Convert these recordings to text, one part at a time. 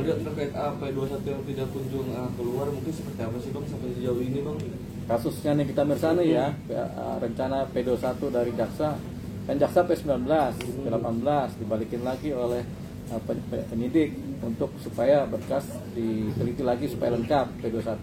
Kemudian terkait P21 yang tidak kunjung keluar, mungkin seperti apa sih Bang sampai sejauh ini Bang? Kasusnya Nikita Mirzani ya, rencana P21 dari jaksa, kan jaksa P19, P18 dibalikin lagi oleh penyidik untuk supaya berkas diteliti lagi supaya lengkap P21.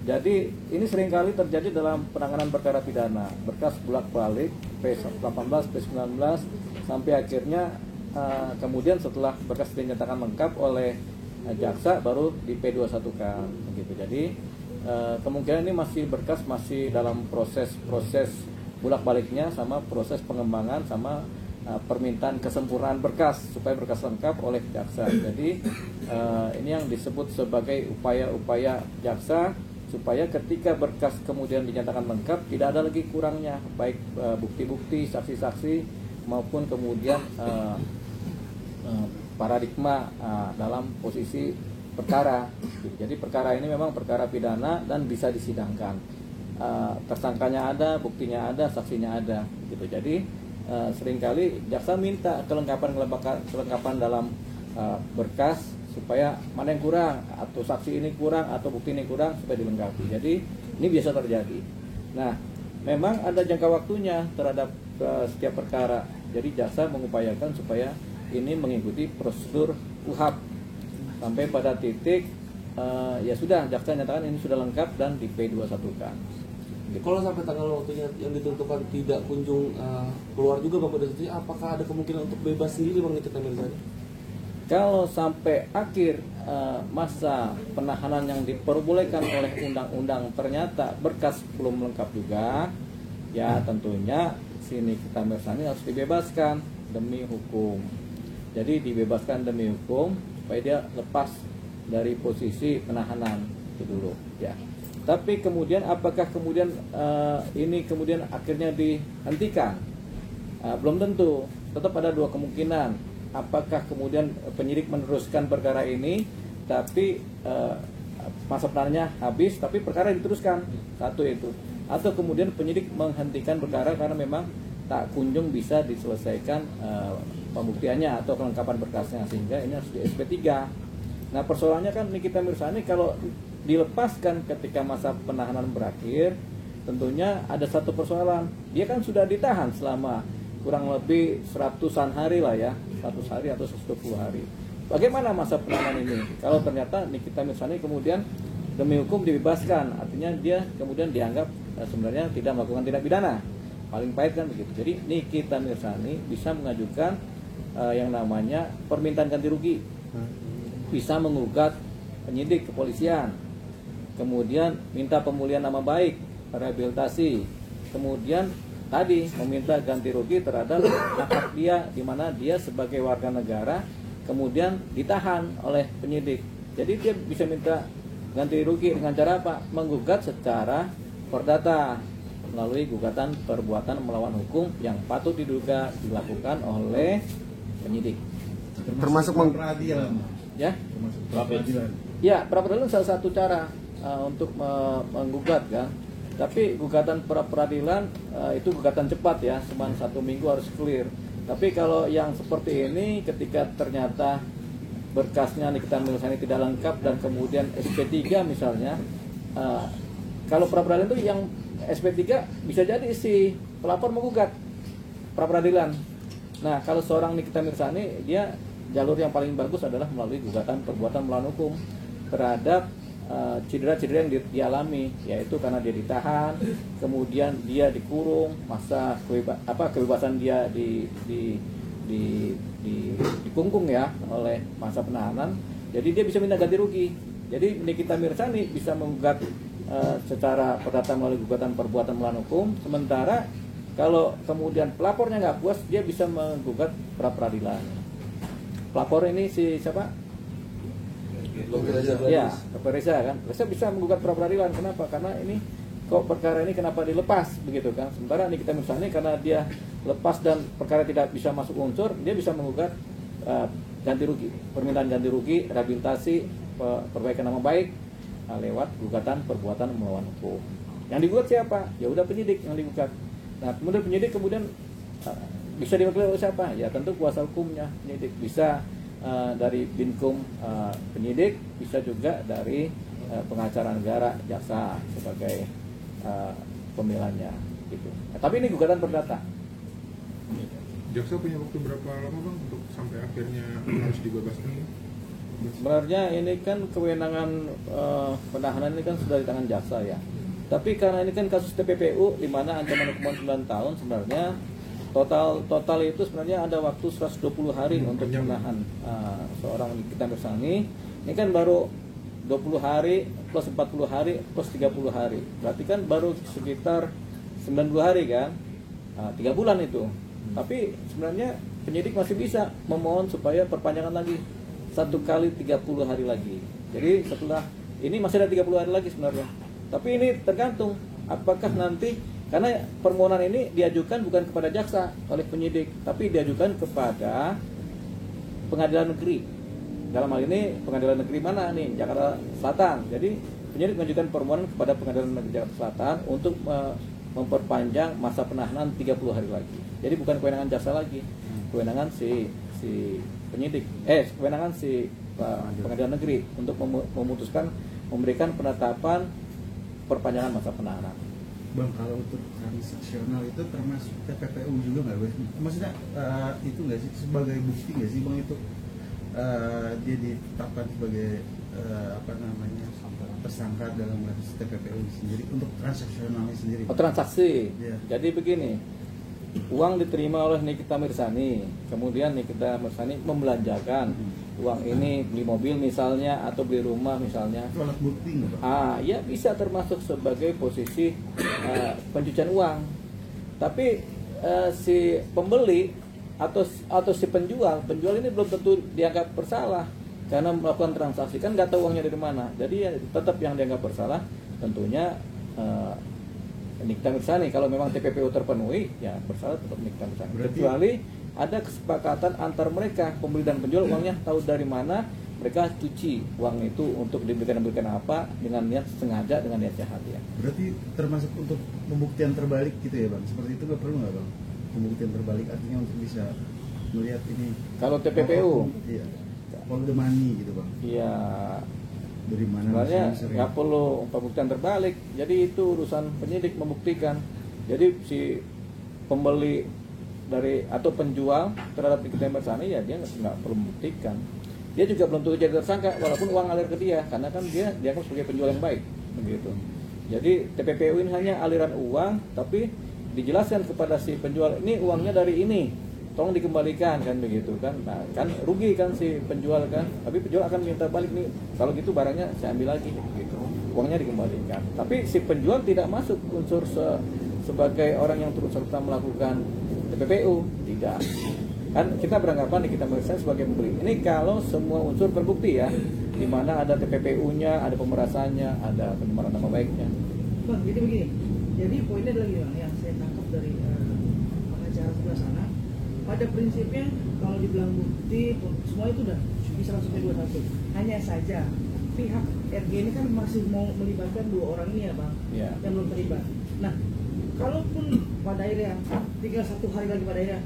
Jadi ini seringkali terjadi dalam penanganan perkara pidana, berkas bolak-balik P18, P19 sampai akhirnya kemudian setelah berkas dinyatakan lengkap oleh jaksa baru di P21 kan begitu. Jadi kemungkinan ini berkas masih dalam proses bolak-baliknya sama proses pengembangan sama permintaan kesempurnaan berkas supaya berkas lengkap oleh jaksa. Jadi ini yang disebut sebagai upaya-upaya jaksa supaya ketika berkas kemudian dinyatakan lengkap tidak ada lagi kurangnya, baik bukti-bukti, saksi-saksi maupun kemudian paradigma dalam posisi perkara. Jadi perkara ini memang perkara pidana dan bisa disidangkan. Tersangkanya ada, buktinya ada, saksinya ada. Gitu. Jadi seringkali jaksa minta kelengkapan dalam berkas supaya mana yang kurang, atau saksi ini kurang, atau bukti ini kurang supaya dilengkapi. Jadi ini biasa terjadi. Nah, memang ada jangka waktunya terhadap setiap perkara. Jadi jaksa mengupayakan supaya ini mengikuti prosedur KUHP sampai pada titik ya sudah jaksa nyatakan ini sudah lengkap dan di P21 kan. Gitu. Kalau sampai tanggal waktunya yang ditentukan tidak kunjung keluar juga Bang P21, apakah ada kemungkinan untuk bebas sendiri Bang Nikita Mirzani? Kalau sampai akhir masa penahanan yang diperbolehkan oleh undang-undang ternyata berkas belum lengkap juga, ya tentunya si Nikita Mirzani harus dibebaskan demi hukum. Jadi dibebaskan demi hukum supaya dia lepas dari posisi penahanan itu dulu ya. Tapi kemudian apakah kemudian ini kemudian akhirnya dihentikan? Belum tentu. Tetap ada dua kemungkinan. Apakah kemudian penyidik meneruskan perkara ini tapi masa penahanannya habis tapi perkara diteruskan, satu itu. Atau kemudian penyidik menghentikan perkara karena memang tak kunjung bisa diselesaikan pembuktiannya atau kelengkapan berkasnya sehingga ini harus di SP3. Nah persoalannya kan Nikita Mirzani kalau dilepaskan ketika masa penahanan berakhir, tentunya ada satu persoalan. Dia kan sudah ditahan selama kurang lebih 100-an hari lah ya, 100 hari atau 120 hari. Bagaimana masa penahanan ini? Kalau ternyata Nikita Mirzani kemudian demi hukum dibebaskan, artinya dia kemudian dianggap sebenarnya tidak melakukan tindak pidana. Paling pahit kan begitu. Jadi Nikita Mirzani bisa mengajukan yang namanya permintaan ganti rugi, bisa menggugat penyidik kepolisian, kemudian minta pemulihan nama baik, rehabilitasi, kemudian tadi meminta ganti rugi terhadap hak dia di mana dia sebagai warga negara kemudian ditahan oleh penyidik. Jadi dia bisa minta ganti rugi dengan cara apa? Menggugat secara perdata melalui gugatan perbuatan melawan hukum yang patut diduga dilakukan oleh penyidik. Termasuk peradilan. Ya, Peradilan. ya peradilan salah satu cara untuk menggugat kan. Tapi gugatan peradilan itu gugatan cepat ya, cuma 1 minggu harus clear. Tapi kalau yang seperti ini ketika ternyata berkasnya Nikita Mirzani tidak lengkap dan kemudian SP3 misalnya, kalau peradilan itu yang SP3 bisa jadi si pelapor menggugat peradilan. Nah kalau seorang Nikita Mirzani, dia jalur yang paling bagus adalah melalui gugatan perbuatan melawan hukum terhadap cedera-cedera yang dialami, yaitu karena dia ditahan, kemudian dia dikurung, masa kebebasan dia dikungkung ya oleh masa penahanan. Jadi dia bisa minta ganti rugi. Jadi Nikita Mirzani bisa menggugat secara perdata melalui gugatan perbuatan melawan hukum, sementara kalau kemudian pelapornya nggak puas, dia bisa menggugat pra peradilan. Pelapor ini si siapa? Ya, Reza kan. Reza bisa menggugat pra peradilan. Kenapa? Karena ini kok perkara ini kenapa dilepas begitu kan? Sementara Nikita Mirzani karena dia lepas dan perkara tidak bisa masuk unsur, dia bisa menggugat ganti rugi, permintaan ganti rugi, rehabilitasi, perbaikan nama baik lewat gugatan perbuatan melawan hukum. Yang digugat siapa? Ya udah penyidik yang digugat. Nah, kemudian penyidik kemudian bisa diwakili oleh siapa? Ya tentu kuasa hukumnya penyidik. Bisa dari Binkum penyidik, bisa juga dari pengacara negara jaksa sebagai pembelanya gitu. Tapi ini gugatan perdata. Jaksa punya waktu berapa lama bang untuk sampai akhirnya harus dibebaskan? Sebenarnya ini kan kewenangan penahanan ini kan sudah di tangan jaksa ya. Tapi karena ini kan kasus TPPU di mana ancaman hukuman 9 tahun, sebenarnya total itu sebenarnya ada waktu 120 hari untuk menahan seorang Nikita Mirzani. Ini kan baru 20 hari plus 40 hari plus 30 hari. Berarti kan baru sekitar 90 hari kan. 3 bulan itu. Tapi sebenarnya penyidik masih bisa memohon supaya perpanjangan lagi 1 kali 30 hari lagi. Jadi setelah ini masih ada 30 hari lagi sebenarnya. Tapi ini tergantung apakah nanti, karena permohonan ini diajukan bukan kepada jaksa oleh penyidik, tapi diajukan kepada pengadilan negeri. Dalam hal ini pengadilan negeri mana nih? Jakarta Selatan. Jadi penyidik mengajukan permohonan kepada pengadilan negeri Jakarta Selatan untuk memperpanjang masa penahanan 30 hari lagi. Jadi bukan kewenangan jaksa lagi, kewenangan si penyidik, kewenangan si pengadilan negeri untuk memutuskan memberikan penetapan perpanjangan masa penahanan. Bang, kalau untuk transaksional itu termasuk TPPU juga nggak Bang? Maksudnya itu nggak sih sebagai bukti nggak sih Bang itu dia ditetapkan sebagai tersangka dalam kasus TPPU sendiri untuk transaksionalnya sendiri? Oh, transaksi. Yeah. Jadi begini, uang diterima oleh Nikita Mirzani, kemudian Nikita Mirzani membelanjakan uang ini, beli mobil misalnya atau beli rumah misalnya. Itu alat bukti nggak Bang? Ya bisa termasuk sebagai posisi pencucian uang. Tapi si pembeli atau si penjual ini belum tentu dianggap bersalah karena melakukan transaksi, kan nggak tahu uangnya dari mana. Jadi ya tetap yang dianggap bersalah tentunya Nikita Mirzani. Kalau memang TPPU terpenuhi, ya bersalah tetap Nikita Mirzani. Kecuali ada kesepakatan antar mereka, pembeli dan penjual, uangnya tahu dari mana, mereka cuci uang itu untuk diberikan apa dengan niat sengaja, dengan niat jahat ya. Berarti termasuk untuk pembuktian terbalik gitu ya Bang? Seperti itu nggak perlu nggak Bang? Pembuktian terbalik artinya untuk bisa melihat ini. Kalau TPPU, iya, follow the money gitu Bang? iya. Dari mana? Sebenarnya nggak perlu pembuktian terbalik. Jadi itu urusan penyidik membuktikan. Jadi si pembeli dari atau penjual terhadap Nikita Mirzani ya dia nggak perlu membuktikan. Dia juga belum tentu jadi tersangka walaupun uang ngalir ke dia, karena kan dia dianggap sebagai penjual yang baik begitu. Jadi TPPU ini hanya aliran uang, tapi dijelaskan kepada si penjual, ini uangnya dari ini, tolong dikembalikan, kan begitu kan. Nah, kan rugi kan si penjual kan, tapi penjual akan minta balik nih, kalau gitu barangnya saya ambil lagi gitu, uangnya dikembalikan. Tapi si penjual tidak masuk unsur sebagai orang yang turut serta melakukan TPPU, tidak. Kan kita beranggapan Nikita Mirzani sebagai pembeli. Ini kalau semua unsur terbukti ya, di mana ada TPPU-nya, ada pemerasannya, ada pencemaran nama baiknya. Bang, jadi begini. Jadi poinnya adalah gini, yang saya tangkap dari pengacara sebelah sana. Pada prinsipnya kalau dibilang bukti, semua itu udah bisa langsung ke 21. Hanya saja pihak RG ini kan masih mau melibatkan 2 orang ini ya Bang, yang belum terlibat. Nah, kalaupun pada akhirnya tinggal 1 hari lagi pada akhirnya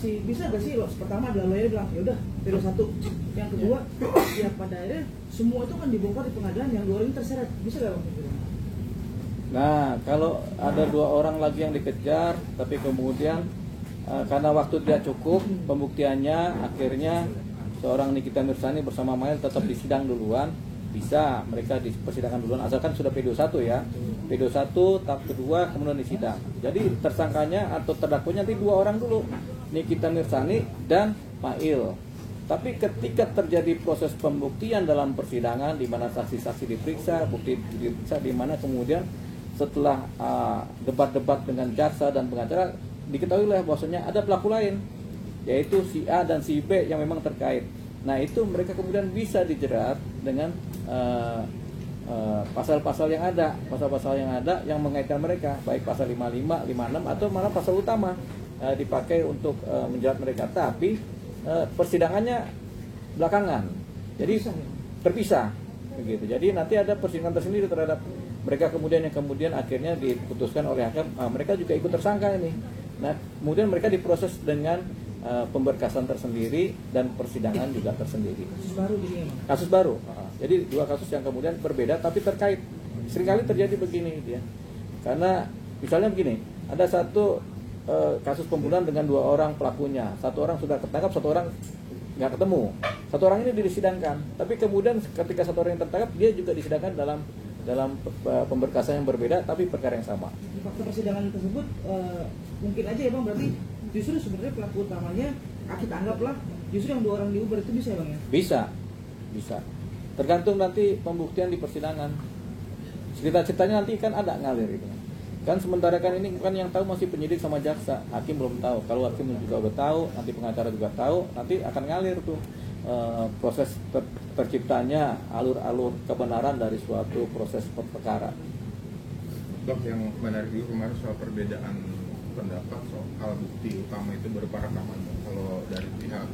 bisa gak sih pertama adalah lawyer bilang ya udah periode 1, yang kedua ya pada akhirnya semua itu kan dibongkar di pengadilan, yang 2 orang ini terseret, bisa gak Bang? Nah, kalau ada 2 orang lagi yang dikejar tapi kemudian karena waktu tidak cukup pembuktiannya, akhirnya seorang Nikita Mirzani bersama Mail tetap disidang duluan, bisa mereka di persidangan duluan asalkan sudah P21 ya. P21 tahap kedua kemudian disidang. Jadi tersangkanya atau terdakwanya nanti 2 orang dulu, Nikita Mirzani dan Mail. Tapi ketika terjadi proses pembuktian dalam persidangan di mana saksi-saksi diperiksa, bukti diperiksa, di mana kemudian setelah debat-debat dengan jaksa dan pengacara diketahui bahwasanya ada pelaku lain, yaitu si A dan si B yang memang terkait. Nah, itu mereka kemudian bisa dijerat dengan pasal-pasal yang ada, yang mengaitkan mereka, baik pasal 55, 56 atau malah pasal utama dipakai untuk menjerat mereka. Tapi persidangannya belakangan, jadi terpisah begitu. Jadi nanti ada persidangan tersendiri terhadap mereka kemudian akhirnya diputuskan oleh hakim, mereka juga ikut tersangka ini. Nah, kemudian mereka diproses dengan pemberkasan tersendiri dan persidangan juga tersendiri. Kasus baru jadi emang. Kasus baru. Jadi dua kasus yang kemudian berbeda tapi terkait. Seringkali terjadi begini ya. Karena misalnya begini, ada satu kasus pembunuhan dengan 2 orang pelakunya. 1 orang sudah ketangkap, 1 orang nggak ketemu. 1 orang ini disidangkan, tapi kemudian ketika 1 orang yang tertangkap, dia juga disidangkan dalam pemberkasan yang berbeda tapi perkara yang sama. Di fakta persidangan tersebut mungkin aja ya bang, berarti justru sebenarnya pelaku utamanya kita anggaplah justru yang 2 orang di Uber itu bisa ya bang ya? Bisa. Tergantung nanti pembuktian di persidangan. Cerita-ceritanya nanti kan ada ngalir gitu. Kan sementara kan ini bukan yang tahu masih penyidik sama jaksa, hakim belum tahu. Kalau hakim juga udah tahu, nanti pengacara juga tahu, nanti akan ngalir tuh proses terciptanya alur-alur kebenaran dari suatu proses perkara. Dok, yang menarik juga kemarin soal perbedaan pendapat soal bukti utama itu berupa rekaman. Kalau dari pihak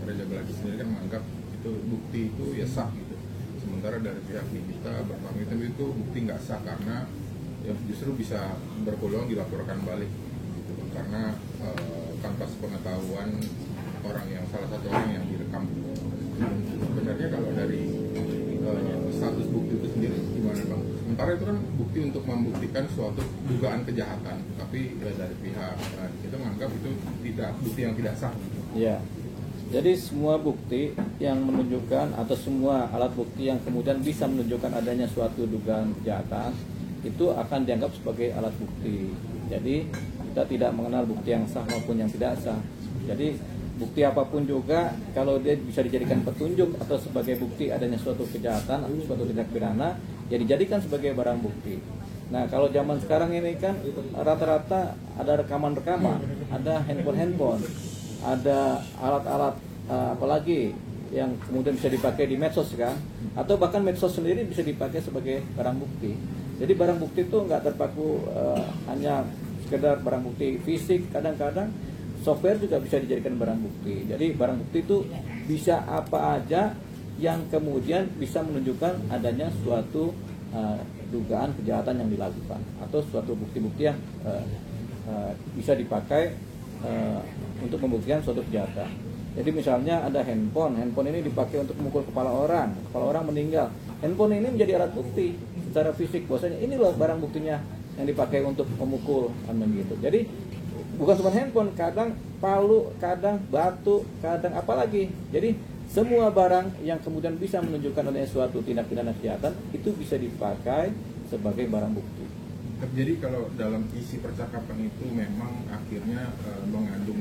Reza Gelagih sendiri kan menganggap itu bukti itu ya sah gitu. Sementara dari pihak kita berpamitan itu bukti nggak sah karena ya justru bisa berpeluang dilaporkan balik gitu, karena tanpa sepengetahuan orang yang salah satu orang yang direkam. Sebenarnya kalau dari status bukti itu sendiri gimana bang? Sementara itu kan bukti untuk membuktikan suatu dugaan kejahatan, tapi ya dari pihak kita menganggap itu tidak bukti yang tidak sah. Gitu. Ya. Jadi semua bukti yang menunjukkan atau semua alat bukti yang kemudian bisa menunjukkan adanya suatu dugaan kejahatan itu akan dianggap sebagai alat bukti. Jadi kita tidak mengenal bukti yang sah maupun yang tidak sah. Jadi bukti apapun juga kalau dia bisa dijadikan petunjuk atau sebagai bukti adanya suatu kejahatan atau suatu tindak pidana, ya dijadikan sebagai barang bukti. Nah kalau zaman sekarang ini kan rata-rata ada rekaman-rekaman, ada handphone, ada alat-alat apalagi yang kemudian bisa dipakai di medsos kan, atau bahkan medsos sendiri bisa dipakai sebagai barang bukti. Jadi barang bukti itu nggak terpaku hanya sekedar barang bukti fisik, kadang-kadang software juga bisa dijadikan barang bukti. Jadi barang bukti itu bisa apa aja yang kemudian bisa menunjukkan adanya suatu dugaan kejahatan yang dilakukan atau suatu bukti-bukti yang bisa dipakai untuk membuktikan suatu kejahatan. Jadi misalnya ada handphone ini dipakai untuk memukul kepala orang meninggal. Handphone ini menjadi alat bukti secara fisik, bahwasanya ini loh barang buktinya yang dipakai untuk memukul kan begitu. Jadi bukan cuma handphone, kadang palu, kadang batu, kadang apalagi. Jadi semua barang yang kemudian bisa menunjukkan adanya suatu tindak pidana kejahatan itu bisa dipakai sebagai barang bukti. Jadi kalau dalam isi percakapan itu memang akhirnya mengandung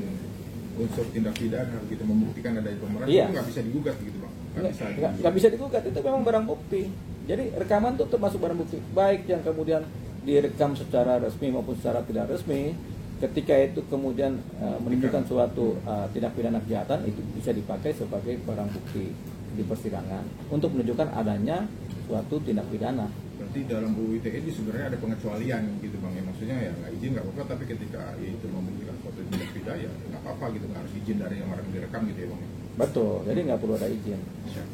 unsur tindak pidana gitu, membuktikan adanya pemeran, iya. Itu nggak bisa digugat gitu bang? Nggak bisa digugat, itu memang barang bukti. Jadi rekaman itu termasuk barang bukti, baik yang kemudian direkam secara resmi maupun secara tidak resmi. Ketika itu kemudian menunjukkan suatu tindak pidana kejahatan, itu bisa dipakai sebagai barang bukti di persidangan untuk menunjukkan adanya suatu tindak pidana. Berarti dalam UU ITE itu sebenarnya ada pengecualian gitu bang, ya maksudnya ya nggak izin nggak apa-apa, tapi ketika itu membuktikan suatu tindak pidana ya nggak apa-apa gitu, nggak harus izin dari yang orang direkam gitu ya bang. Betul, jadi nggak perlu ada izin. Siap.